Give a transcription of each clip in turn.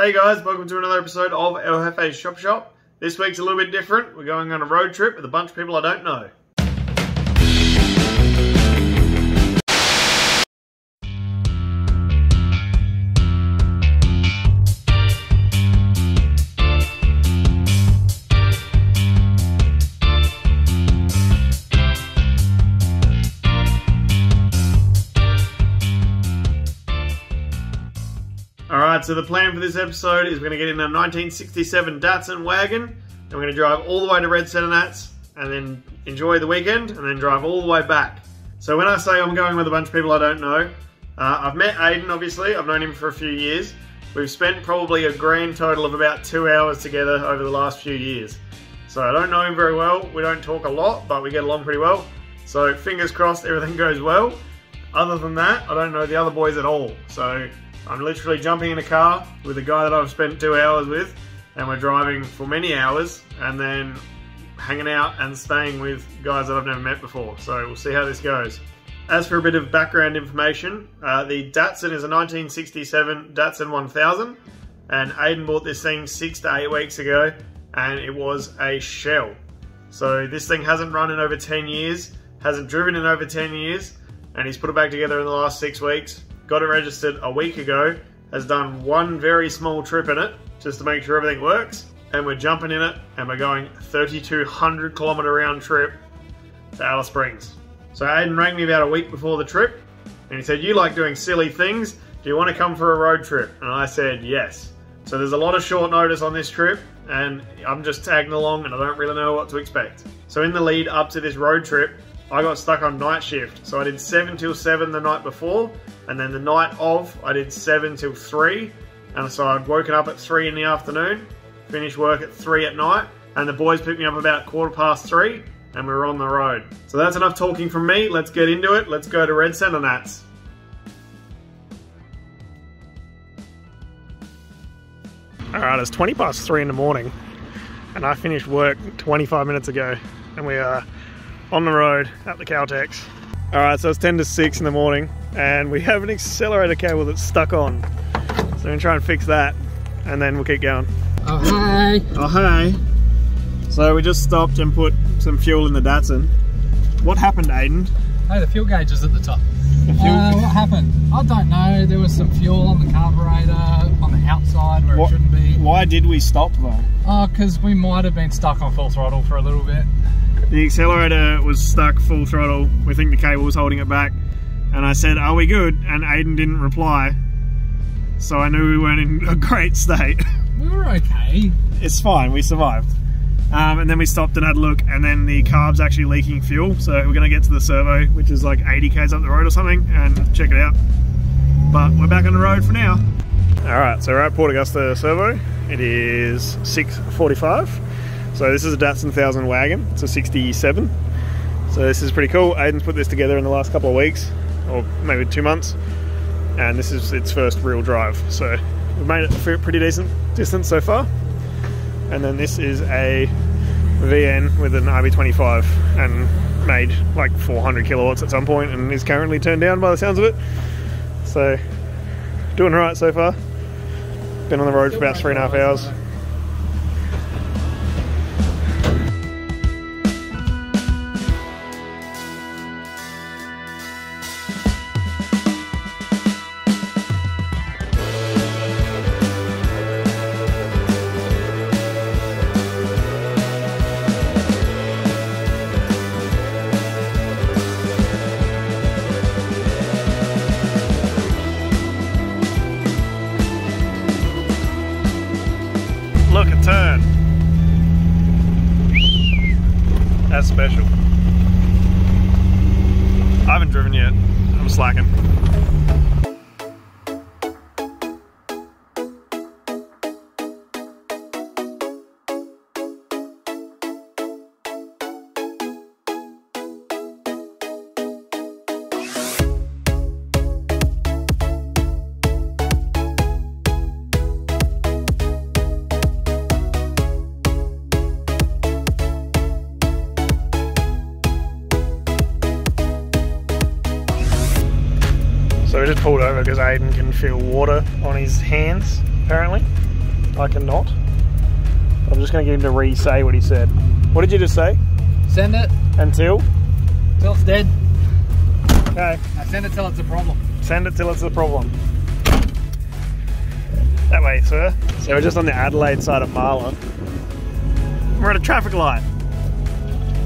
Hey guys, welcome to another episode of El Jefe's Shop Shop. This week's a little bit different. We're going on a road trip with a bunch of people I don't know. Alright, so the plan for this episode is we're going to get in a 1967 Datsun wagon, and we're going to drive all the way to Red Nats, and then enjoy the weekend, and then drive all the way back. So when I say I'm going with a bunch of people I don't know, I've met Aiden, obviously. I've known him for a few years. We've spent probably a grand total of about 2 hours together over the last few years. So I don't know him very well. We don't talk a lot, but we get along pretty well. So fingers crossed everything goes well. Other than that, I don't know the other boys at all. So I'm literally jumping in a car with a guy that I've spent 2 hours with, and we're driving for many hours and then hanging out and staying with guys that I've never met before. So we'll see how this goes. As for a bit of background information, the Datsun is a 1967 Datsun 1000, and Aiden bought this thing 6 to 8 weeks ago, and it was a shell. So this thing hasn't run in over 10 years, hasn't driven in over 10 years, and he's put it back together in the last 6 weeks. Got it registered a week ago, has done one very small trip in it just to make sure everything works, and we're jumping in it and we're going 3,200 kilometer round trip to Alice Springs. So Aiden rang me about a week before the trip and he said, "You like doing silly things, do you want to come for a road trip?" And I said yes. So there's a lot of short notice on this trip and I'm just tagging along and I don't really know what to expect. So in the lead up to this road trip, I got stuck on night shift. So I did 7 till 7 the night before, and then the night of, I did 7 till 3. And so I'd woken up at 3 in the afternoon, finished work at 3 at night, and the boys picked me up about 3:15, and we were on the road. So that's enough talking from me. Let's get into it. Let's go to Red Nats. Alright, it's 3:20 in the morning, and I finished work 25 minutes ago, and we are on the road at the Caltex. Alright, so it's 10 to 6 in the morning and we have an accelerator cable that's stuck on. So we're going to try and fix that and then we'll keep going. Oh hey! Oh hey! So we just stopped and put some fuel in the Datsun. What happened, Aiden? Hey, the fuel gauge is at the top. What happened? I don't know. There was some fuel on the carburetor on the outside where it shouldn't be. Why did we stop though? Oh, because we might have been stuck on full throttle for a little bit. The accelerator was stuck full throttle. We think the cable was holding it back. And I said, "Are we good?" And Aiden didn't reply. So I knew we weren't in a great state. We were okay. It's fine, we survived. And then we stopped and had a look, and then the carb's actually leaking fuel. So we're gonna get to the servo, which is like 80 k's up the road or something, and check it out. But we're back on the road for now. All right, so we're at Port Augusta servo. It is 6:45. So this is a Datsun 1000 wagon. It's a 67. So this is pretty cool. Aiden's put this together in the last couple of weeks, or maybe 2 months. And this is its first real drive. So we've made it a pretty decent distance so far. And then this is a VN with an RB25 and made like 400 kilowatts at some point and is currently turned down by the sounds of it. So doing all right so far. Been on the road for about 3.5 hours. Look, a turn. That's special. I haven't driven yet. I'm slacking. So we just pulled over because Aiden can feel water on his hands, apparently. I cannot. I'm just going to get him to re-say what he said. What did you just say? Send it. Until? Till it's dead. Okay. Now send it till it's a problem. Send it till it's a problem. That way, sir. So we're just on the Adelaide side of Marla. We're at a traffic light.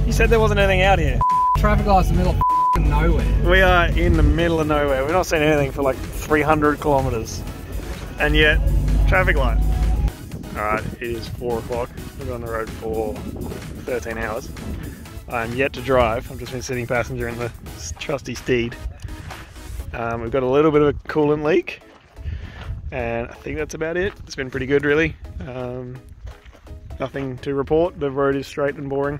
You said there wasn't anything out here. Traffic light's in the middle of nowhere. We are in the middle of nowhere. We've not seen anything for like 300 kilometers. And yet, traffic light. Alright, it is 4 o'clock. We've been on the road for 13 hours. I'm yet to drive. I've just been sitting passenger in the trusty Steed. We've got a little bit of a coolant leak. And I think that's about it. It's been pretty good, really. Nothing to report. The road is straight and boring.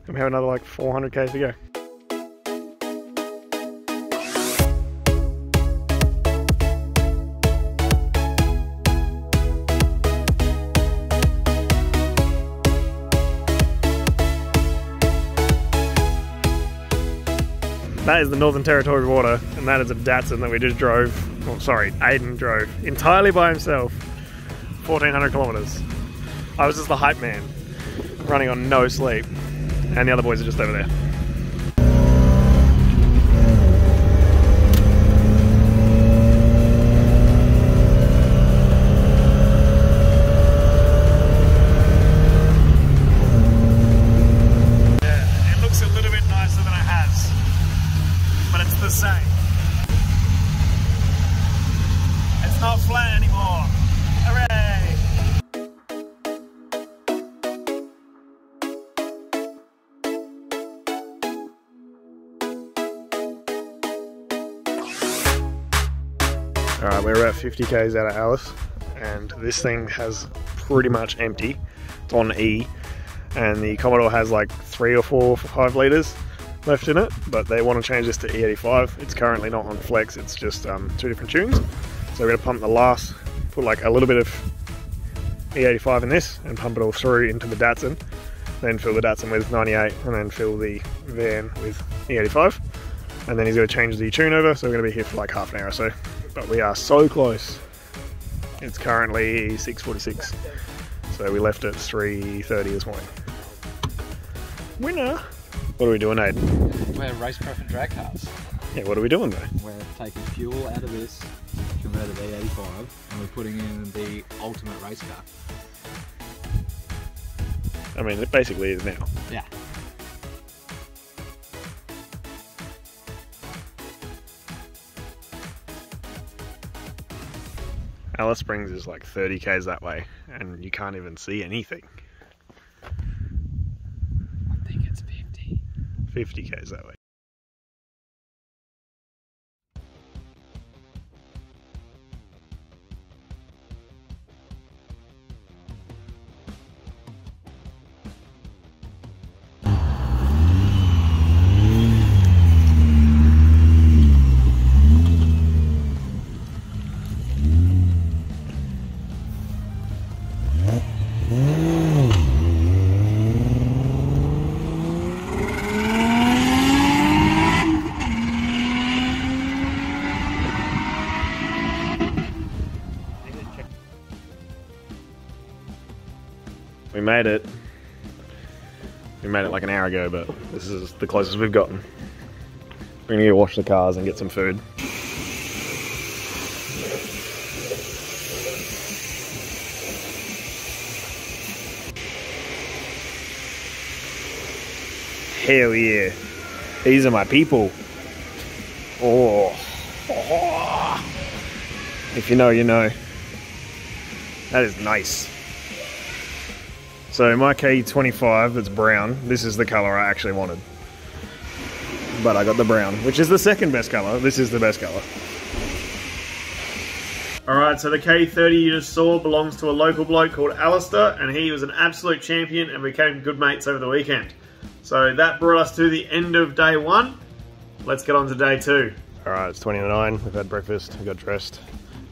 And we have another like 400 k's to go. That is the Northern Territory water, and that is a Datsun that we just drove, oh sorry, Aiden drove, entirely by himself, 1,400 kilometers. I was just the hype man, running on no sleep, and the other boys are just over there. It's not flat anymore. Hooray! Alright, we're about 50 k's out of Alice, and this thing has pretty much empty. It's on E, and the Commodore has like 3 or 4 or 5 litres left in it, but they want to change this to E85. It's currently not on flex, it's just 2 different tunes. So we're going to pump the last, put like a little bit of E85 in this and pump it all through into the Datsun, then fill the Datsun with 98 and then fill the van with E85, and then he's going to change the tune over, so we're going to be here for like half an hour or so. But we are so close. It's currently 6:46, so we left at 3:30 this morning. Winner! What are we doing, Aiden? We're racecraft and drag cars. Yeah, what are we doing though? We're taking fuel out of this, converted to E85, and we're putting in the ultimate race car. I mean, it basically is now. Yeah. Alice Springs is like 30 k's that way, and you can't even see anything. I think it's 50. 50 k's that way. We made it. We made it like an hour ago, but this is the closest we've gotten. We're gonna go wash the cars and get some food. Hell yeah. These are my people. Oh. If you know, you know. That is nice. So my K25 that's brown, this is the colour I actually wanted. But I got the brown, which is the second best colour. This is the best colour. Alright, so the K30 you just saw belongs to a local bloke called Alistair, and he was an absolute champion and became good mates over the weekend. So that brought us to the end of day 1. Let's get on to day 2. Alright, it's 20 to 9. We've had breakfast, we got dressed.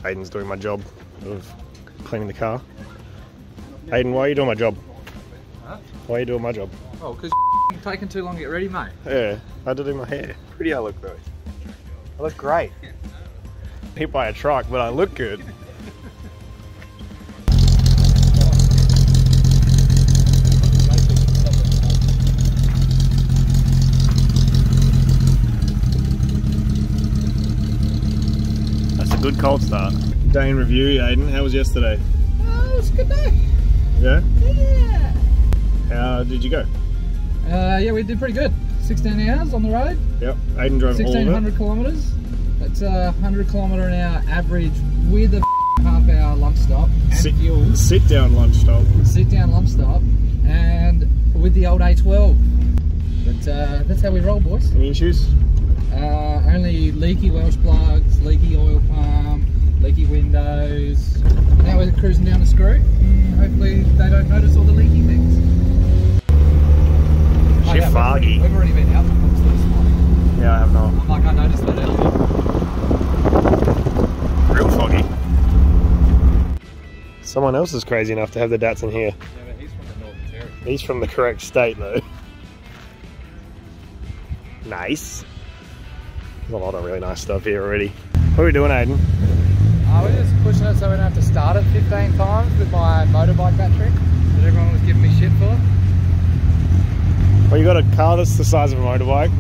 Aiden's doing my job of cleaning the car. Aiden, why are you doing my job? Huh? Why are you doing my job? Oh, because you're taking too long to get ready, mate. Yeah, I had to do my hair. Pretty I look though. I look great. Hit by a truck, but I look good. cold start. Day in review, Aiden. How was yesterday? It was a good day. Yeah? Yeah. How did you go? Yeah, we did pretty good. 16 hours on the road. Yep. Aiden drove all of it. 1,600 kilometres. That's a 100 kilometre an hour average with a half-hour lunch stop and fuel. Sit down lunch stop. Sit down lunch stop, and with the old A12. But that's how we roll, boys. Any issues? Only leaky Welsh plugs, leaky oil pump, leaky windows. Now we're cruising down the screw. Hopefully they don't notice all the leaky things. Shit foggy. We've already been out the books this morning. Yeah, I have not. I'm like, I noticed that earlier. Real foggy. Someone else is crazy enough to have the Datsun here. Yeah, but he's from the Northern Territory. He's from the correct state though. Nice. There's a lot of really nice stuff here already. What are we doing, Aiden? We're just pushing it so we don't have to start it 15 times with my motorbike battery that everyone was giving me shit for. Well, you got a car that's the size of a motorbike.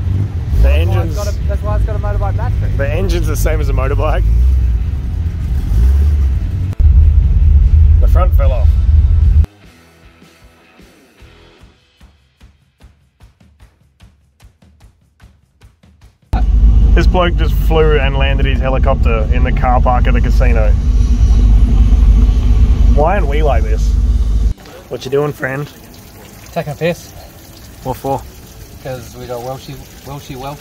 The engine's... That's why it's got a motorbike battery. The engine's the same as a motorbike. The front fell off. This bloke just flew and landed his helicopter in the car park at the casino. Why aren't we like this? What you doing, friend? Taking a piss. What for? Because we got Welsh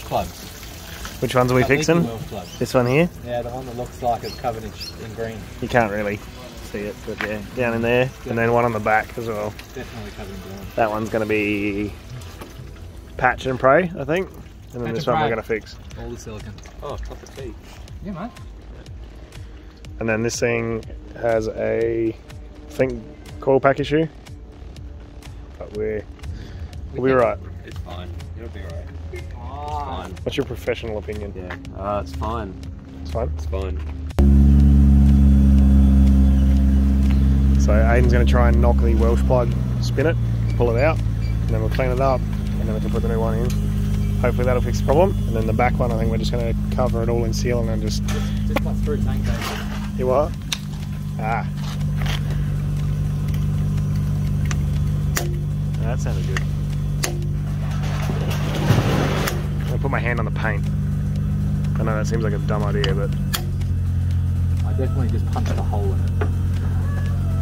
clubs. Which ones are we fixing? Welsh clubs. This one here? Yeah, the one that looks like it's covered in green. You can't really see it, but yeah, down in there. And then one on the back as well. Definitely covered in green. That one's going to be patch and pray, I think. And then this one we're going to fix. All the silicon. Oh, top of tea. Yeah, mate. And then this thing has a, I think, coil pack issue. But we'll be right. It's fine. It'll be right. It's fine. What's your professional opinion? Yeah. It's fine. It's fine? It's fine. So Aiden's going to try and knock the Welsh plug, spin it, pull it out, and then we'll clean it up, and then we can put the new one in. Hopefully that'll fix the problem. And then the back one, I think we're just going to cover it all in seal and then just cut through tank tape. You what? Ah. That sounded good. I'm going to put my hand on the paint. I know that seems like a dumb idea, but... I definitely just punched a hole in it.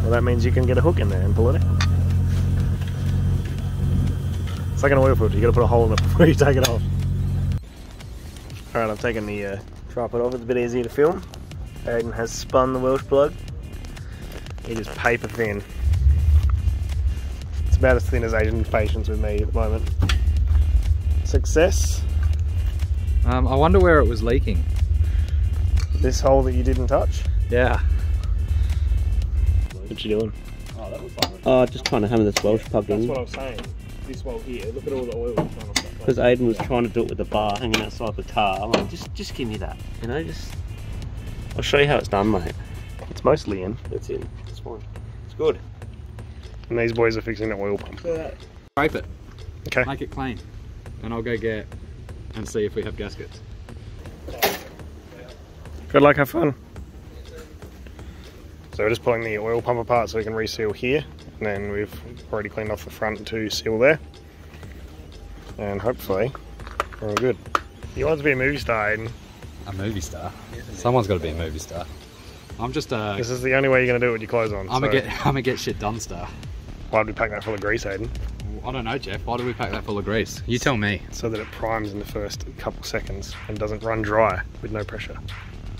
Well, that means you can get a hook in there and pull it out. It's like an oil filter, you got to put a hole in it before you take it off. Alright, I've taken the tripod off, it's a bit easier to film. Aiden has spun the Welsh plug. It is paper thin. It's about as thin as Aiden's patience with me at the moment. Success. I wonder where it was leaking. This hole that you didn't touch? Yeah. What you doing? Oh, that was fine. Just trying to hammer this Welsh plug in. That's what I was saying. This hole here, look at all the oil that's on the stuff. Because Aiden was trying to do it with the bar hanging outside the car. I'm like, just give me that. You know, just... I'll show you how it's done, mate. It's mostly in. It's in. It's fine. It's good. And these boys are fixing the oil pump. Scrape it. Okay. Make it clean. And I'll go get and see if we have gaskets. Good luck, have fun. So we're just pulling the oil pump apart so we can reseal here. And then we've already cleaned off the front to seal there. And hopefully we're all good. You want to be a movie star, Aiden? A movie star? Someone's got to be a movie star. I'm just a... This is the only way you're going to do it with your clothes on. I'm a get shit done star. Why'd we pack that full of grease, Aiden? I don't know, Jeff. Why did we pack that full of grease? You tell me. So that it primes in the first couple seconds and doesn't run dry with no pressure.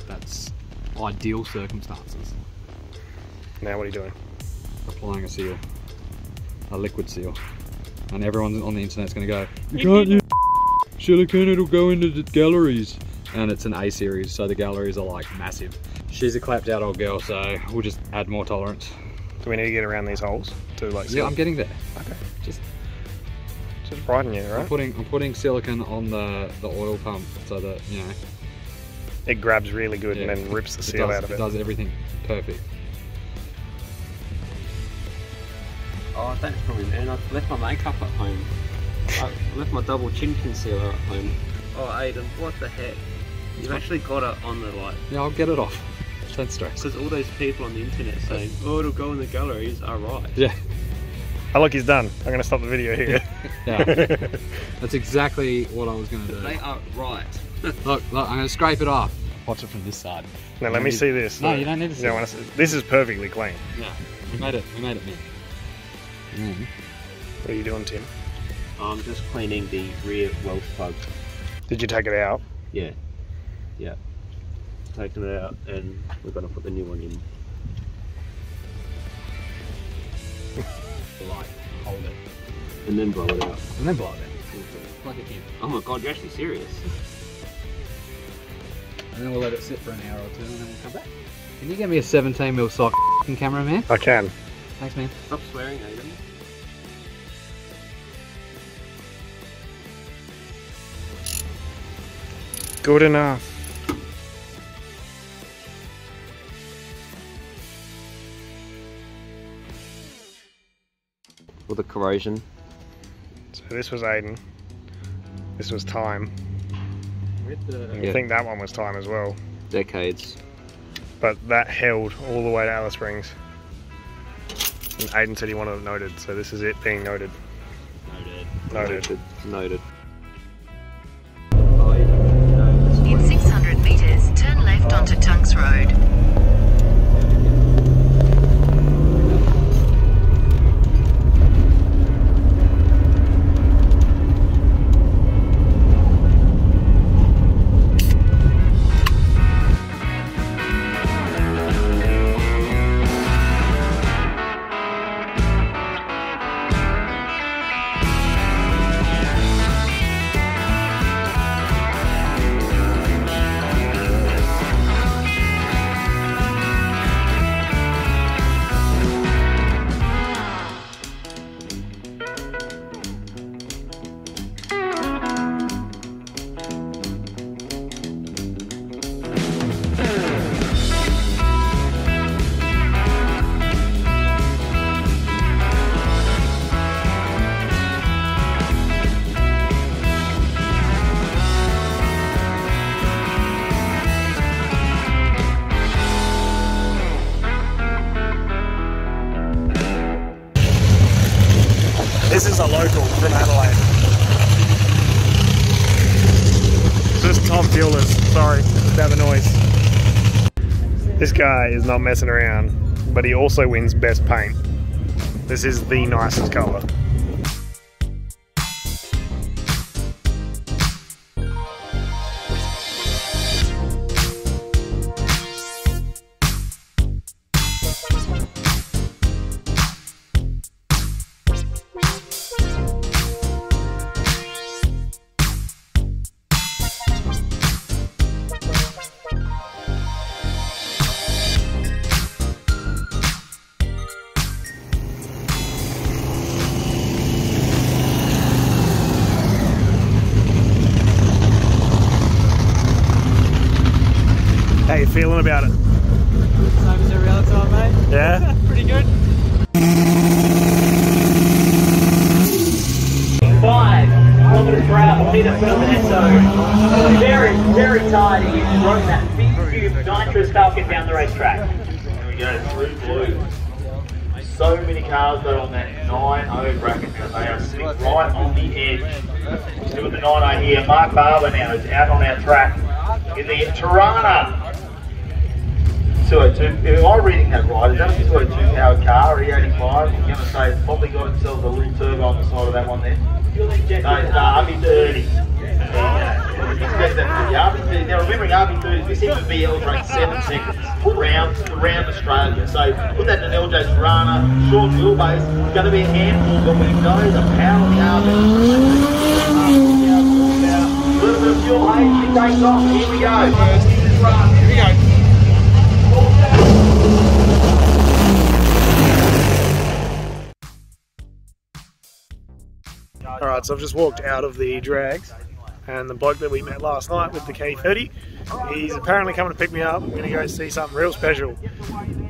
That's ideal circumstances. Now what are you doing? Applying a seal. A liquid seal. And everyone on the internet's going to go, you can't use silicone, it'll go into the galleries. And it's an A series, so the galleries are like massive. She's a clapped out old girl, so we'll just add more tolerance. Do we need to get around these holes to like seal? Yeah, I'm getting there. Okay. Just brighten you, right? I'm putting silicone on the oil pump so that, you know, it grabs really good and then rips the seal out of it. It does everything perfect. Oh, that's probably, man. I've left my makeup at home. I left my double chin concealer at home. Oh, Aiden, what the heck? You've actually got it on the light. Yeah, I'll get it off. Don't stress. Because all those people on the internet saying, oh, it'll go in the galleries, are right. Yeah. Oh look, he's done. I'm gonna stop the video here. Yeah. That's exactly what I was gonna do. They are right. Look, I'm gonna scrape it off. Watch it from this side. Now let me see this. No, you don't need to see it. This is perfectly clean. Yeah. We made it mint. What are you doing, Tim? I'm just cleaning the rear Welsh plug. Did you take it out? Yeah. Yeah. Taking it out and we're gonna put the new one in. Light. Hold it. And then blow it out. And then blow it out. Plug it in. Oh my god, you're actually serious. And then we'll let it sit for an hour or two and then we'll come back. Can you get me a 17mm sock camera, man? I can. Thanks, man. Stop swearing, Aiden. Good enough. With the corrosion. So this was Aiden. This was time. And I think that one was time as well. Decades. But that held all the way to Alice Springs. And Aiden said he wanted it noted, so this is it being noted. Noted. Noted. In 600 metres, turn left onto Tunks Road. This is a local from Adelaide. This is Tom Fuelers. Sorry about the noise. This guy is not messing around, but he also wins best paint. This is the nicest colour. How you feeling about it? Same as every other time, mate. Yeah? Pretty good. 5 kilometers per hour, meter further than so. Very, very tired. He's running that big cube nitrous Falcon down the racetrack. Here we go, through blue. So many cars though on that 9.0 bracket now. They are sitting right on the edge. Still with the 9.0 here. Mark Barber now is out on our track in the Tirana. 202. Am I reading that right? Is that a 202 powered car or E85? I'm going to say it's probably got itself a little turbo on the side of that one there. No, it's the RB30. Expect that for the RB30. Now remembering RB30s, this thing would be like 7 seconds around Australia. So put that in an LJ Tirana, short wheelbase, it's going to be a handful, but we know the power of the RB30. A little bit of fuel, hey, she takes off. Here we go. First in this run. Here we go. Alright, so I've just walked out of the drags, and the bloke that we met last night with the K30, he's apparently coming to pick me up. I'm going to go see something real special.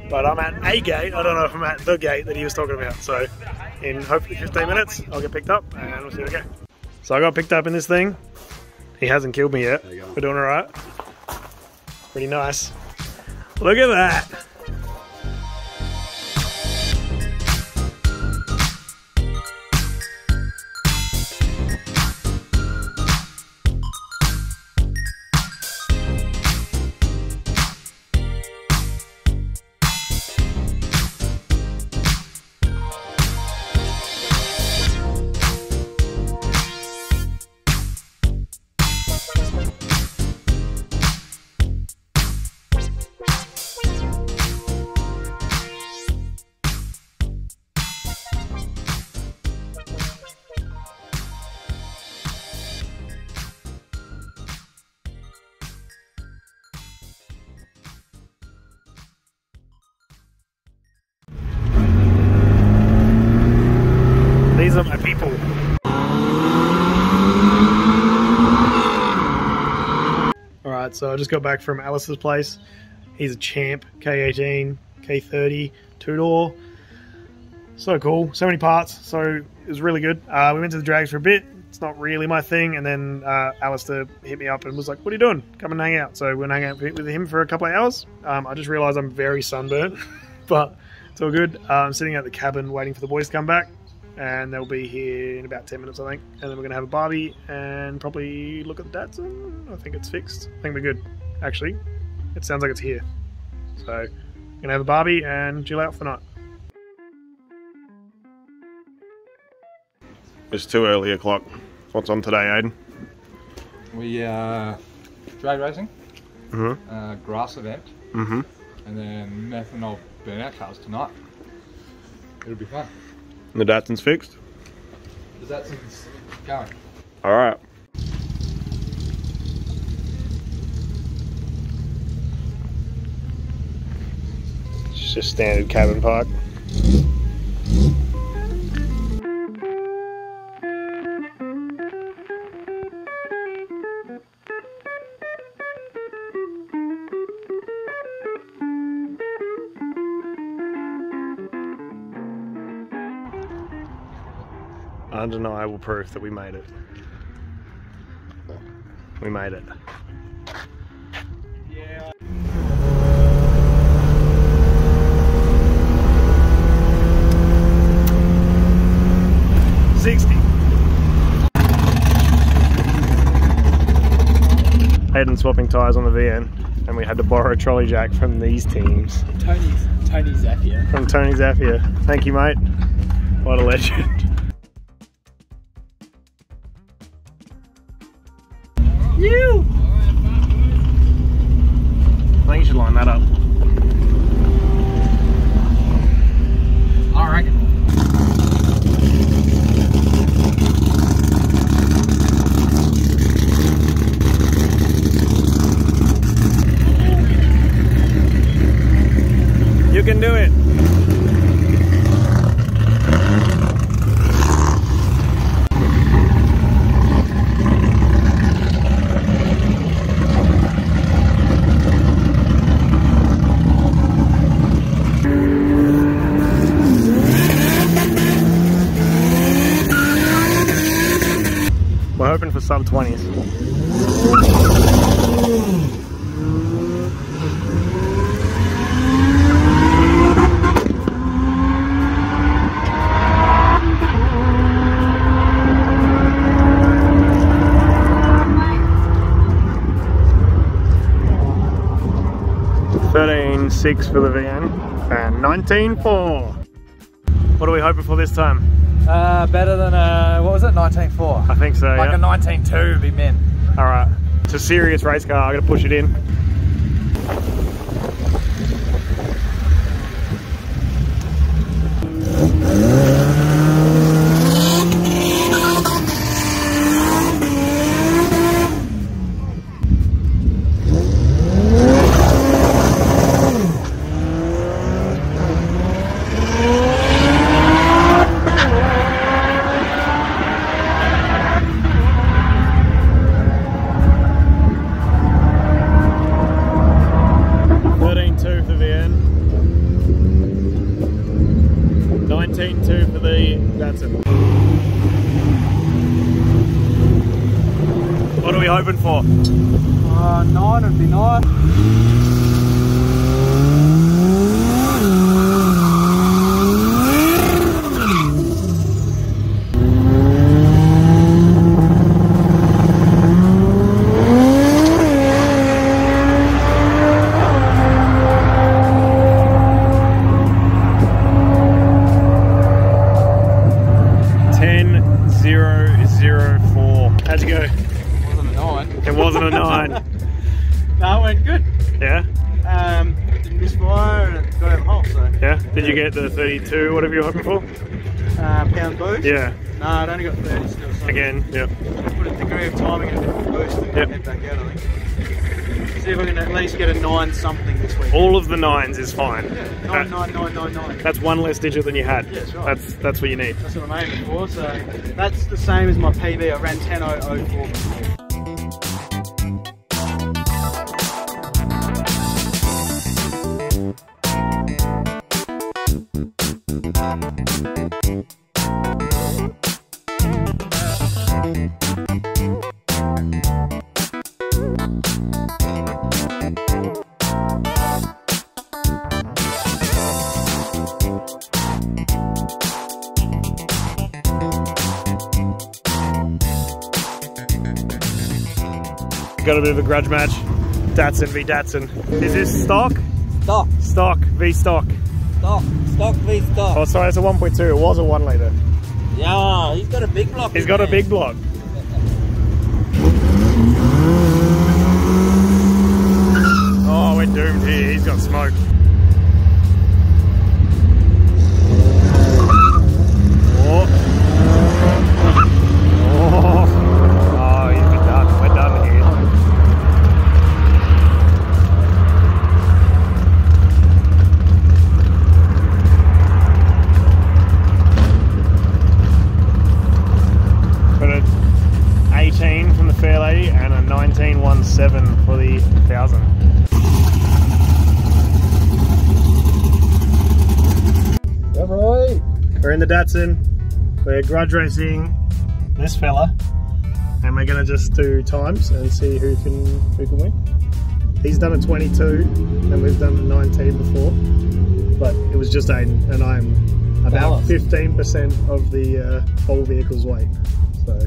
But I'm at a gate, I don't know if I'm at the gate that he was talking about. So in hopefully 15 minutes, I'll get picked up and we'll see what I go. So I got picked up in this thing. He hasn't killed me yet. We're doing alright. Pretty nice. Look at that. These are my people. Alright, so I just got back from Alice's place. He's a champ, K18, K30, two-door. So cool, so many parts, so it was really good. We went to the drags for a bit. It's not really my thing, and then Alistair hit me up and was like, what are you doing? Come and hang out. So we went hang out with him for a couple of hours. I just realised I'm very sunburnt, but it's all good. I'm sitting at the cabin waiting for the boys to come back, and they'll be here in about 10 minutes, I think. And then we're going to have a barbie and probably look at the Datsun. I think it's fixed. I think we're good. Actually, it sounds like it's here. So we're going to have a barbie and chill out for the night. It's too early o'clock. What's on today, Aiden? We drag racing, grass event, and then methanol burnout cars tonight. It'll be fun. And the Datsun's fixed? The Datsun's going. Alright. It's just standard cabin park. Undeniable proof that we made it. We made it. Yeah. Aiden's swapping tyres on the VN, and we had to borrow a trolley jack from these teams. Tony Zappia. From Tony Zappia. Thank you, mate. What a legend. You! I think you should line that up. I reckon. You can do it. We're hoping for sub 20s. $13,600 for the VN and $19,400. What are we hoping for this time? Better than what was it? 19.4. I think so. Like yeah. a 19.2 would be mint. All right, it's a serious race car. I'm gonna push it in. $19,200 for the Datsun. What are we hoping for? 9 would be nice. on a 9? No, it went good. Yeah? Didn't miss fire and it got out of the hole, so. Yeah? Did you get the 32, whatever you're hoping for? Pound boost? Yeah. No, it only got 30 still, so. Again, yep. Put a degree of timing and a bit of boost and Yep. head back out, I think. See if I can at least get a 9 something this week. All of the 9s is fine. Yeah, 9. That's one less digit than you had. Yeah, that's right. That's what you need. That's what I'm aiming for, so that's the same as my PB. I ran 10.004 before. Got a bit of a grudge match. Datsun v Datsun. Is this stock? Stock. Stock v stock. Stock. Stock v stock. Oh, sorry, it's a 1.2. It was a 1 litre. Yeah, he's got a big block. He's got a big block. Oh, we're doomed here. He's got smoked. Oh. Oh, he's been done. We're done here. Got an 18 from the fair lady and a 19.17 for the 1000. Yeah, right. We're in the Datsun. We're grudge racing this fella, and we're gonna just do times and see who can win. He's done a 22, and we've done a 19 before, but it was just Aiden, and I'm about 15% of the whole vehicle's weight, so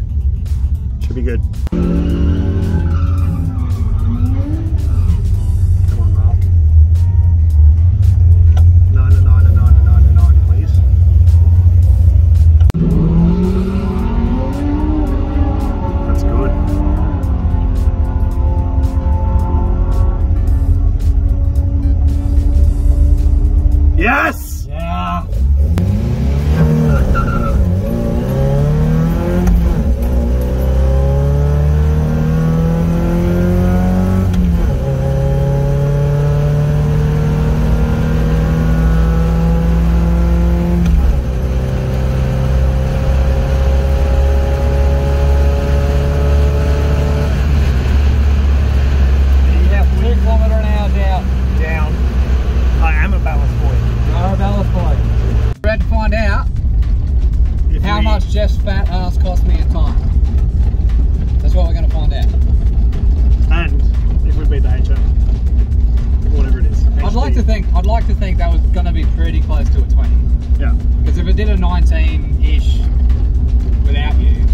should be good. Come on, Mark. 9, please. That's good. Yes! Yeah. Jeff's fat ass cost me a time. That's what we're going to find out. And if we beat the HM, whatever it is. I'd like to think that was going to be pretty close to a 20. Yeah. Because if it did a 19-ish without you,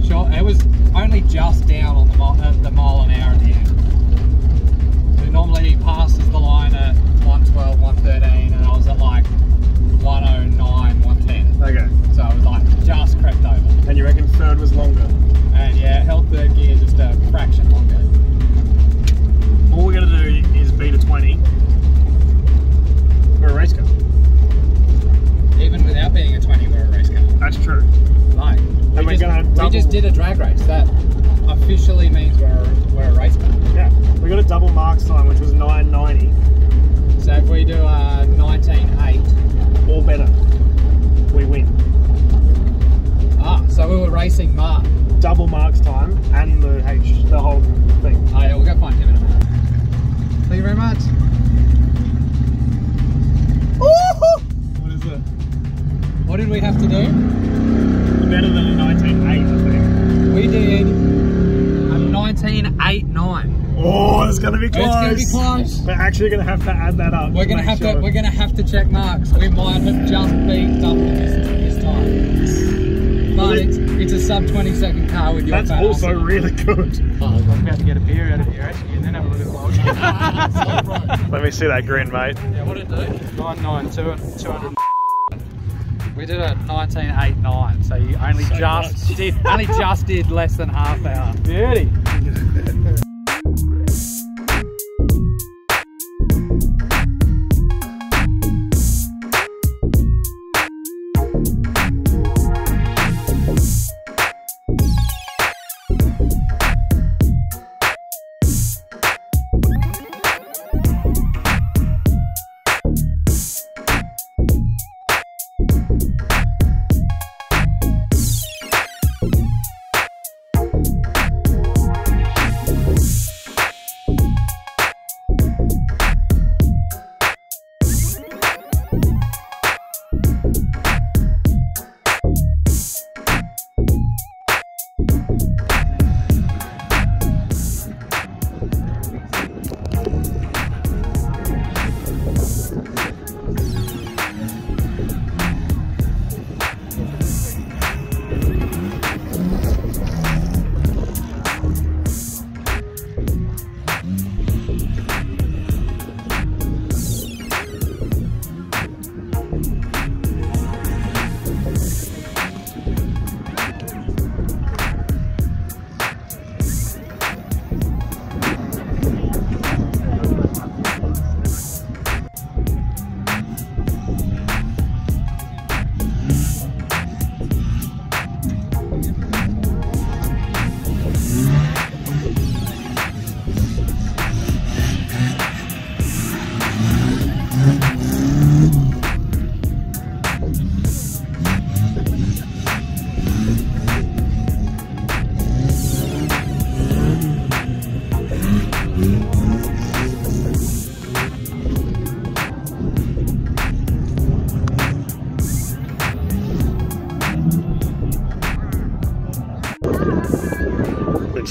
sure, it was only just down on the mile an hour at the end. So normally he passes the line at 112, 113, and I was at like 109, 110. Okay. So I was like just crept over. And you reckon third was longer? And yeah, it held third gear just a fraction longer. All we're going to do is beat a 20 for a race car. Even without being a 20, we're a race car. That's true. Like, we double... just did a drag race. That officially means we're a race car. Yeah. We got a double Mark's time, which was 9:90. So if we do a 19.8 or better, we win. Ah, so we were racing Mark. Double Mark's time and the whole thing. Oh yeah, we'll go find him in a minute. Thank you very much. What is it? What did we have to do? Better than a 19.8, I think. We did a 19.89. Oh, it's gonna be close. It's gonna be close. We're actually gonna have to add that up. We're gonna have to check marks. We might have just beat double this time. But it's a sub 20-second car with your That's also really good. Oh, I'm about to get a beer out of here actually, and then have a look at the log. Let me see that grin, mate. Yeah, what did it do? 99200. We did a 19.89, so you only just did less than half hour. Beauty.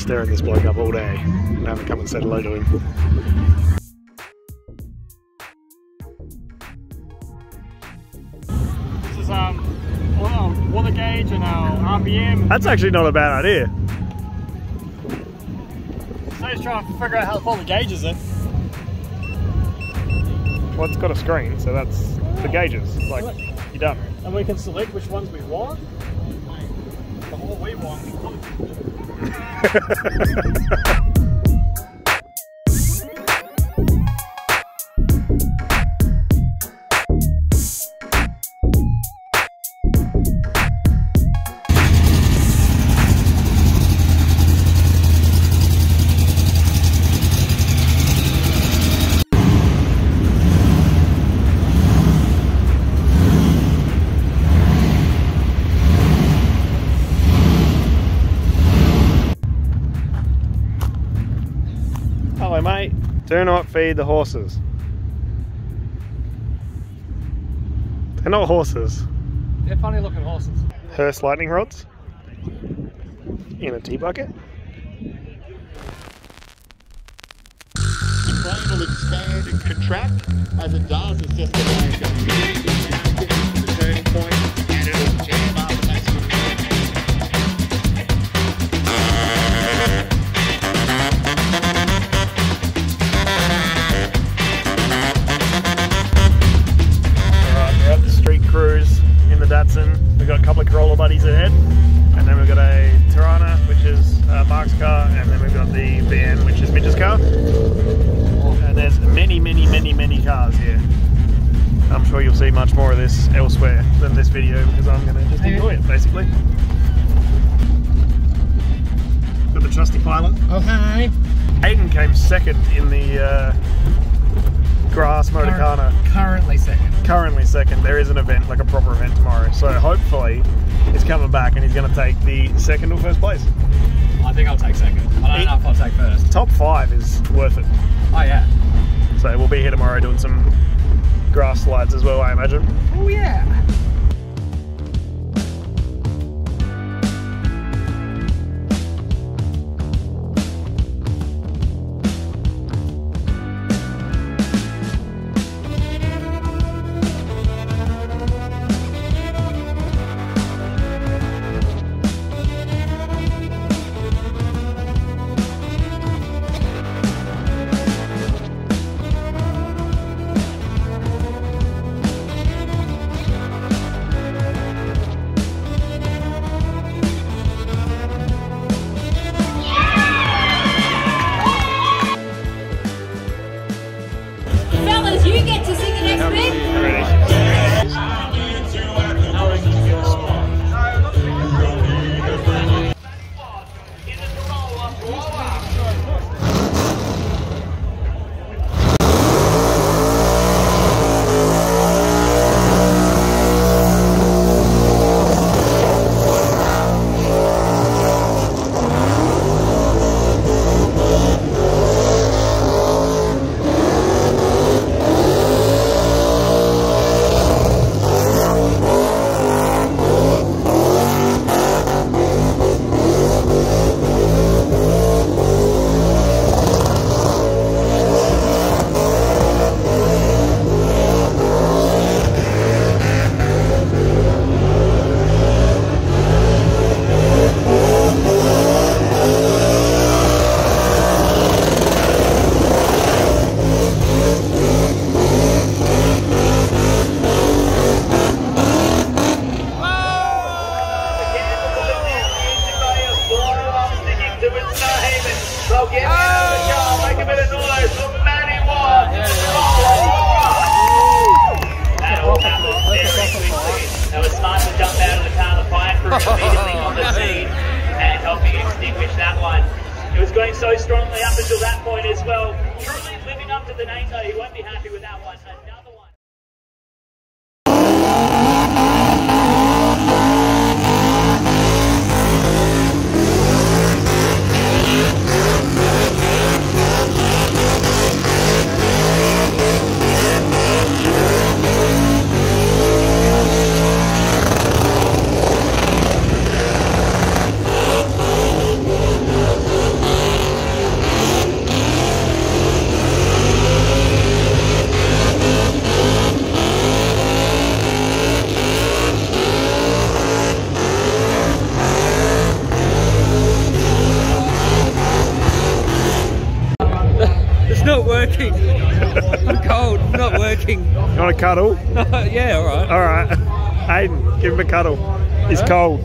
stirring this bloke up all day and haven't come and said hello to him. This is water gauge and our RPM. That's actually not a bad idea. So he's trying to figure out how to pull the gauges in. Well, it's got a screen, so that's the gauges. Like, you're done. And we can select which ones we want. The more we want. Hello, mate. Do not feed the horses. They're not horses. They're funny looking horses. Hearst lightning rods in a tea bucket. The frame will expand and contract. As it does, it's just a way of going to the turning point and it'll jam up and that's what Alright, we're at the street cruise in the Datsun. We've got a couple of Corolla buddies ahead, and then we've got a Tirana, which is Mark's car, and then we've got the VN, which is Mitch's car. And there's many, many, many, many cars here. I'm sure you'll see much more of this elsewhere than this video because I'm going to just enjoy it, basically. Got the trusty pilot. Oh, hi. Aiden came second in the grass Motorcana. Currently second. Currently second. There is an event, like a proper event tomorrow. So hopefully he's coming back and he's going to take the second or first place. I think I'll take second. I don't know if I'll take first. Top 5 is worth it. Oh yeah. So we'll be here tomorrow doing some grass slides as well, I imagine. Oh yeah. Fellas, you get to sing the next bit. It was going so strongly up until that point as well. Truly living up to the name though, he won't be happy with that one. Another one. shaking. You want a cuddle? Yeah, all right. All right. Hayden, give him a cuddle. He's cold.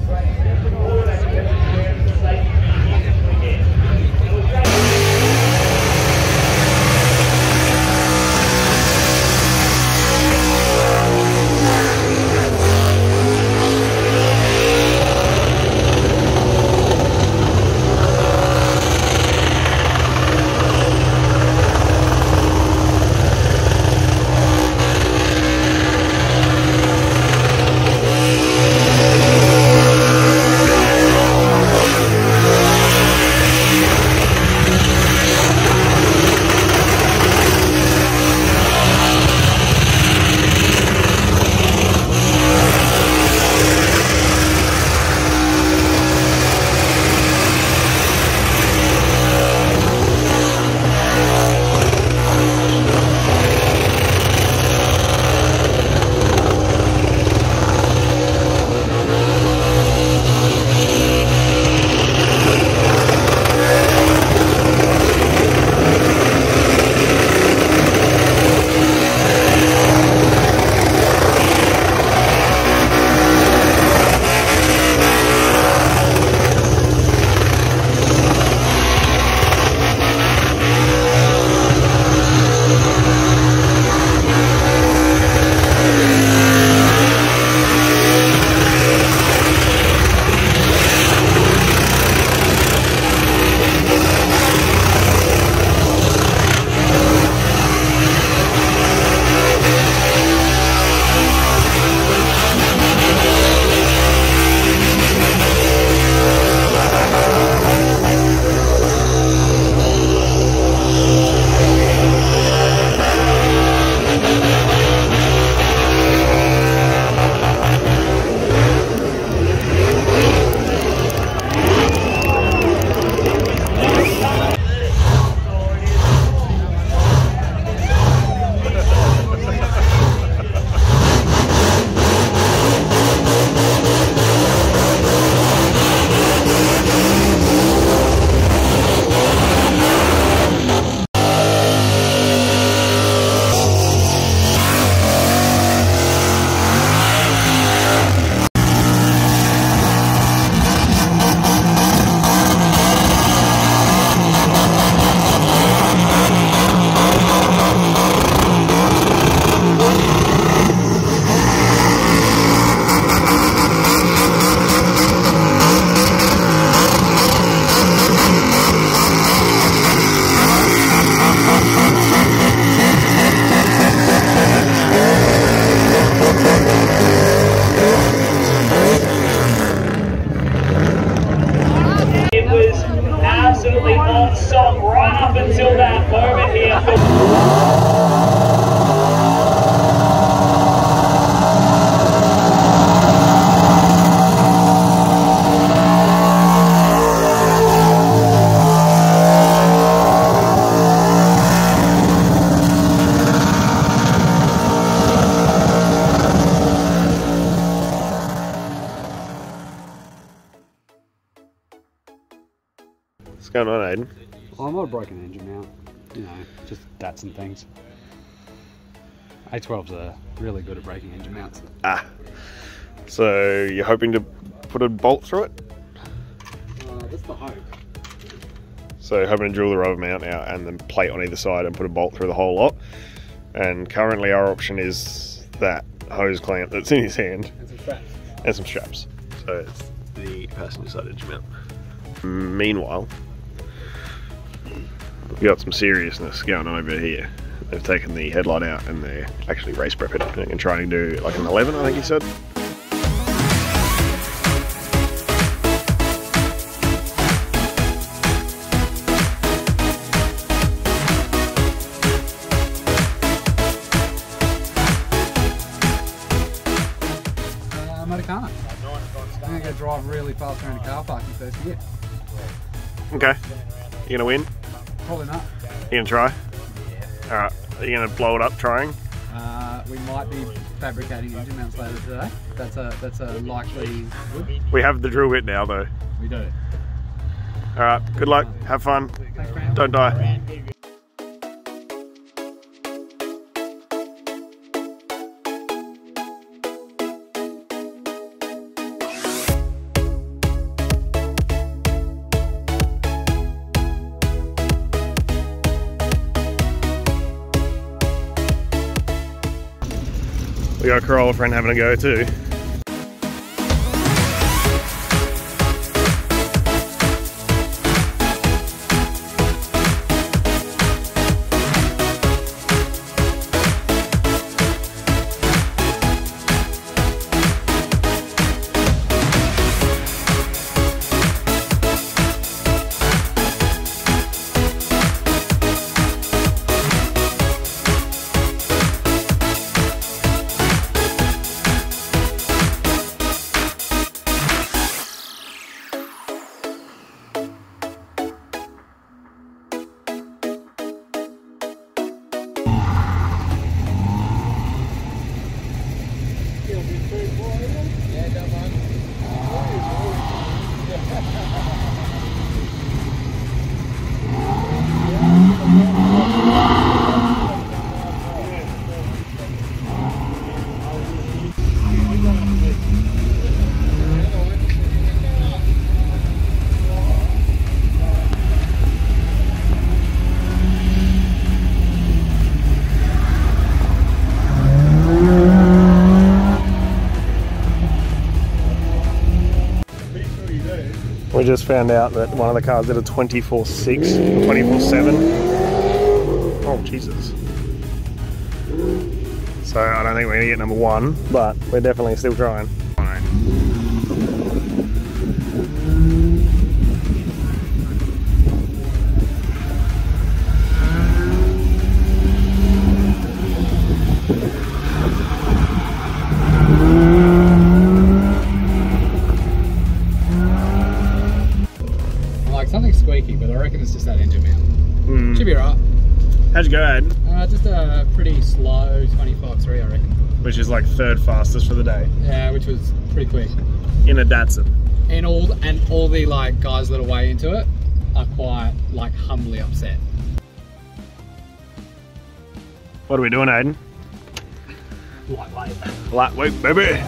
What's going on, Aiden? I'm not a broken engine mount, you know, just Datsun things. A12s are really good at breaking engine mounts. Ah, so you're hoping to put a bolt through it? That's the hope. So hoping to drill the rubber mount out and then plate on either side and put a bolt through the whole lot. And currently our option is that hose clamp that's in his hand. And some straps. And some straps. So it's the passenger side engine mount. Meanwhile, we've got some seriousness going on over here. They've taken the headlight out and they're actually race prepping it and trying to do like an 11, I think he said. Americana. I'm going to go drive really fast around a car park in first gear. Okay. You gonna win? Probably not. You gonna try? Yeah. Alright. Are you gonna blow it up trying? We might be fabricating engine mounts later today. That's a likely. We have the drill bit now though. We do. Alright, good luck. Have fun. Thanks, man. Don't die. We got a Corolla friend having a go too. We just found out that one of the cars did a 24.6, 24.7. Oh, Jesus. So I don't think we're going to get number one, but we're definitely still trying. Something squeaky, but I reckon it's just that engine mount. Should be right. How'd you go, Ed? Just a pretty slow 25.3, I reckon. Which is like third fastest for the day. Yeah, which was pretty quick. In a Datsun. And all the like guys that are way into it are quite like humbly upset. What are we doing, Aiden? Lightweight. Lightweight, baby.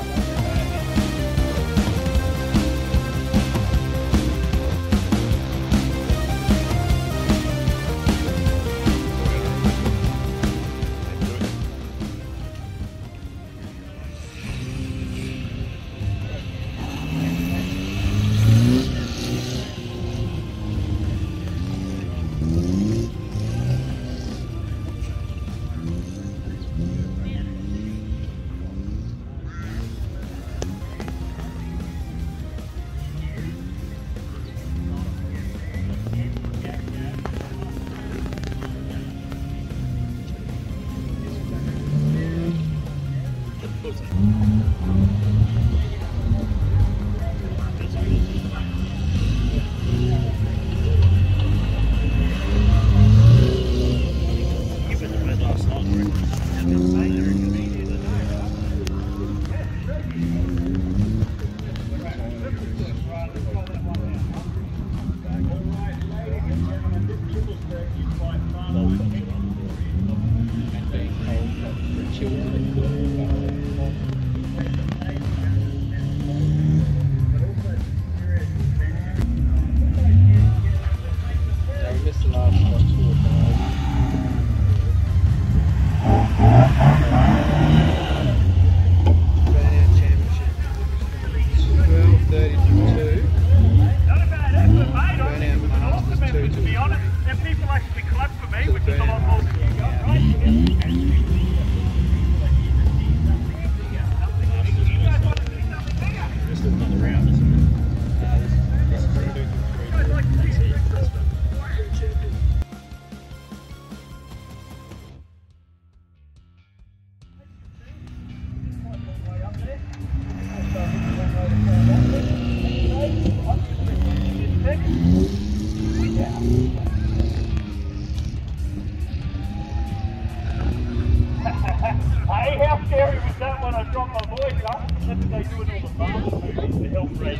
Hey, how scary was that when I dropped my voice up? That's what they do in all the farmers movies to help raise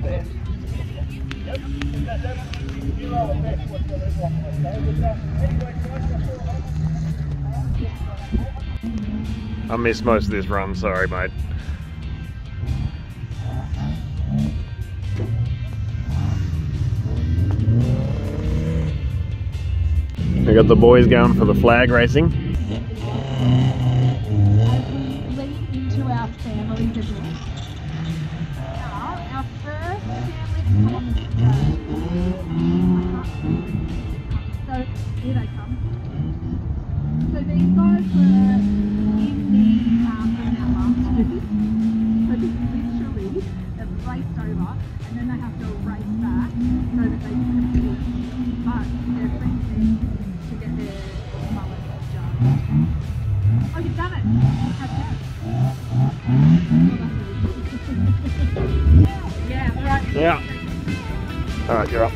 their... Yep, that's zero effect whatsoever. Anyway, I missed most of this run, sorry mate. We got the boys going for the flag racing. Our first family so here they come. So these guys were in the burnout last year. So this literally they've raced over and then they have to race back so that they can compete. But their friends need to get their mullet done. Oh, you've done it! Have you? Yeah, alright. Yeah. Alright, you're up.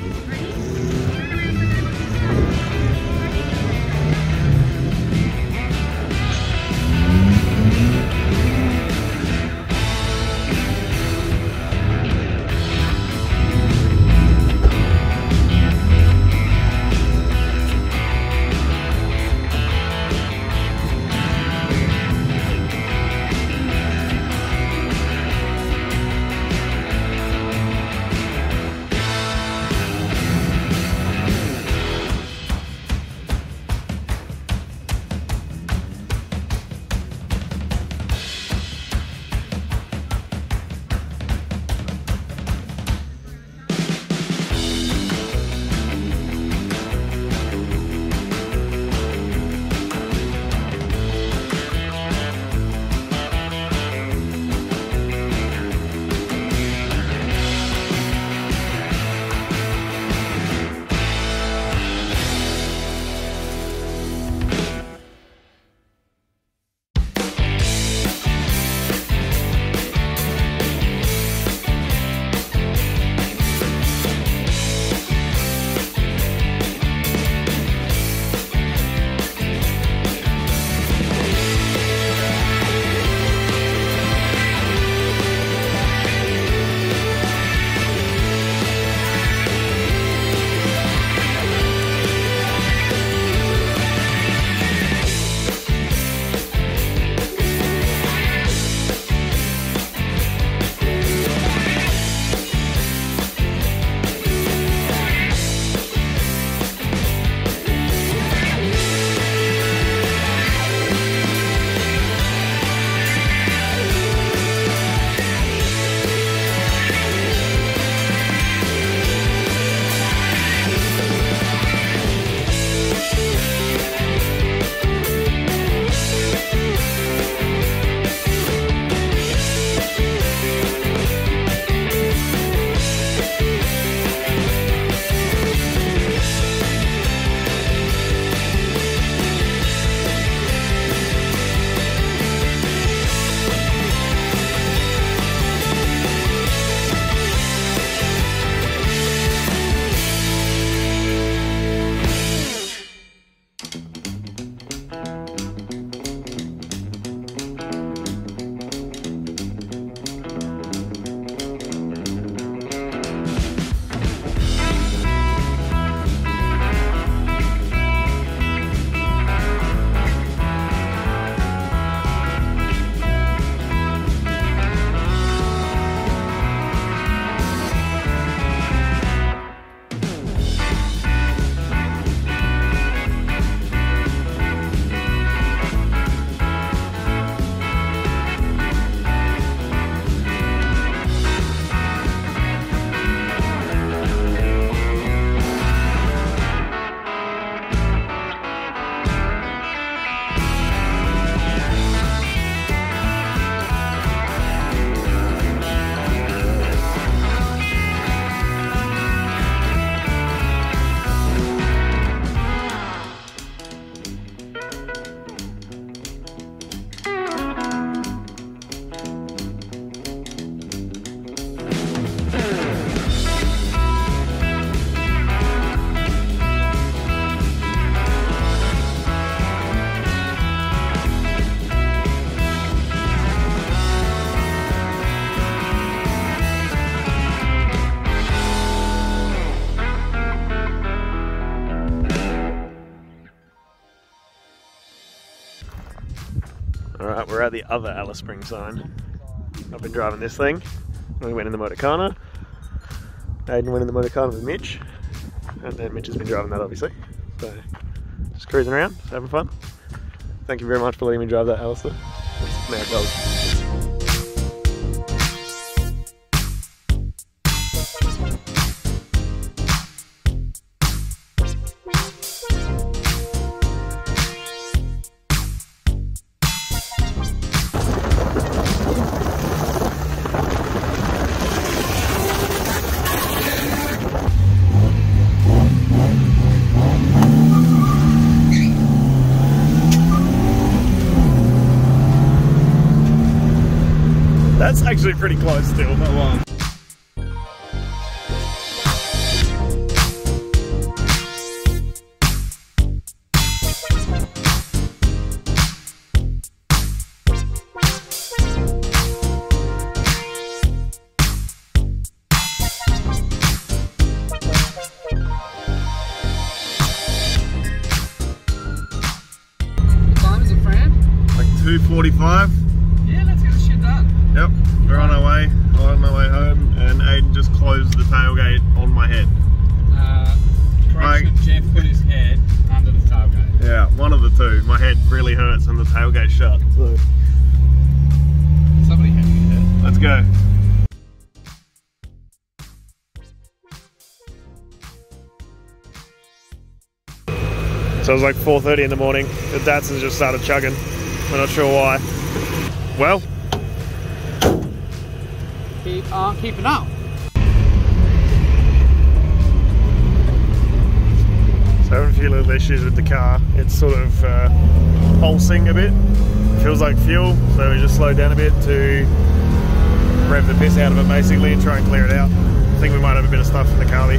Alright, we're at the other Alice Springs sign. I've been driving this thing. We went in the Motorcana. Aiden went in the Motorcana with Mitch. And then Mitch has been driving that, obviously. So, just cruising around, just having fun. Thank you very much for letting me drive that, Alistair. That's now goes. actually pretty close still, not long. What time is it, Fran? Like 2:45. Yeah, let's get this shit done. Yep, we're on our way. I'm on my way home, and Aiden just closed the tailgate on my head. Correction, Jeff put his head under the tailgate. Yeah, one of the two. My head really hurts and the tailgate shut. So. Somebody hit me head. Let's go. So it was like 4:30 in the morning. The Datsun just started chugging. We're not sure why. Well, Keep on keeping up. so having a few little issues with the car. It's sort of pulsing a bit. Feels like fuel, so we just slowed down a bit to rev the piss out of it basically and try and clear it out. I think we might have a bit of stuff in the carby.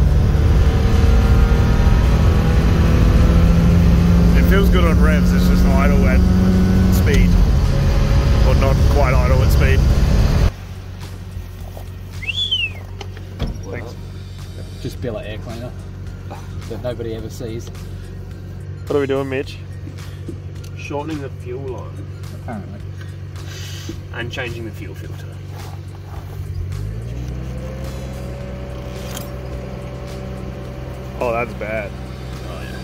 It feels good on revs, it's just idle at speed. Or not quite idle at speed. Thanks. Just billet air cleaner that nobody ever sees. What are we doing, Mitch? Shortening the fuel line. Apparently. And changing the fuel filter. Oh, that's bad. Oh yeah.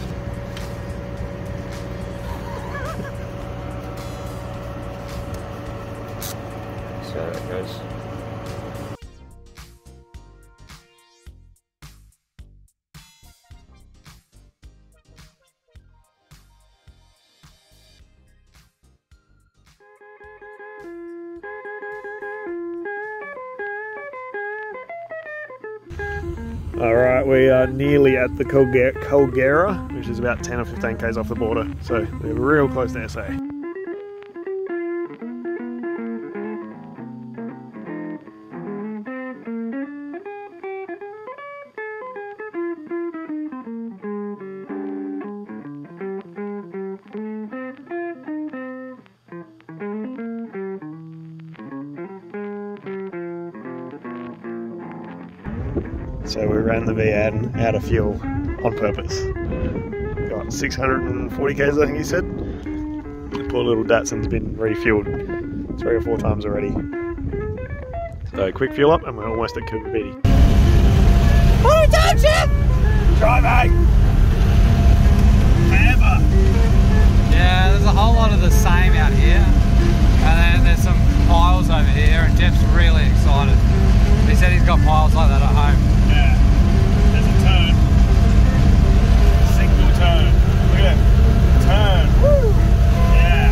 So that goes. Alright, we are nearly at the Colgera, which is about 10 or 15 k's off the border, so we're real close to SA. So we ran the V8 out of fuel on purpose. Got 640 k's, I think he said. The poor little Datsun's been refueled 3 or 4 times already. So quick fuel up and we're almost at Cooper Beatty. What are you doing, Chip? Driving! Forever! Yeah, there's a whole lot of the same out here. And then there's some piles over here, and Jeff's really excited. He said he's got piles like that at home. Yeah. There's a turn. Single turn. Look at that. Turn. Woo! Yeah.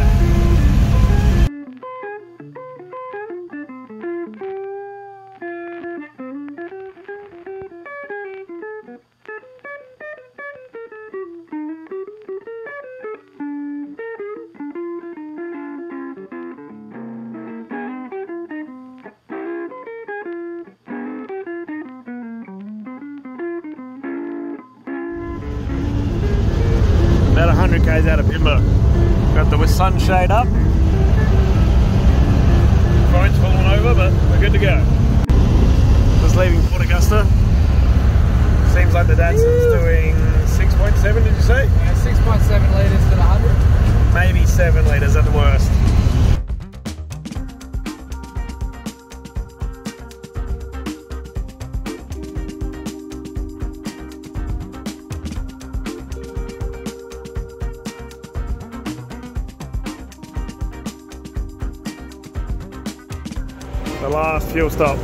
About 100 k's out of Pimba. Got the sunshade up. Phone's falling over, but we're good to go. Just leaving Port Augusta. Seems like the Datsun's doing 6.7, did you say? Yeah, 6.7 litres to the 100. Maybe 7 litres at the worst. The last fuel stop.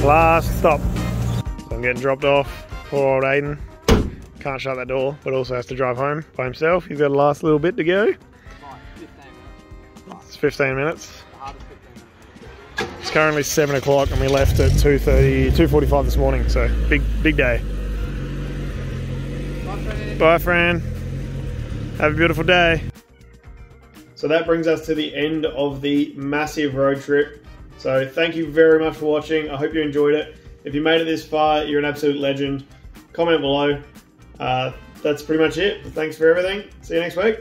Last stop. So I'm getting dropped off. Poor old Aiden. Can't shut that door, but also has to drive home by himself. He's got a last little bit to go. It's 15 minutes. It's currently 7 o'clock and we left at 2:45 this morning, so big day. Bye, Fran. Have a beautiful day. So that brings us to the end of the massive road trip So thank you very much for watching. I hope you enjoyed it. If you made it this far, you're an absolute legend. Comment below. That's pretty much it. Thanks for everything. See you next week.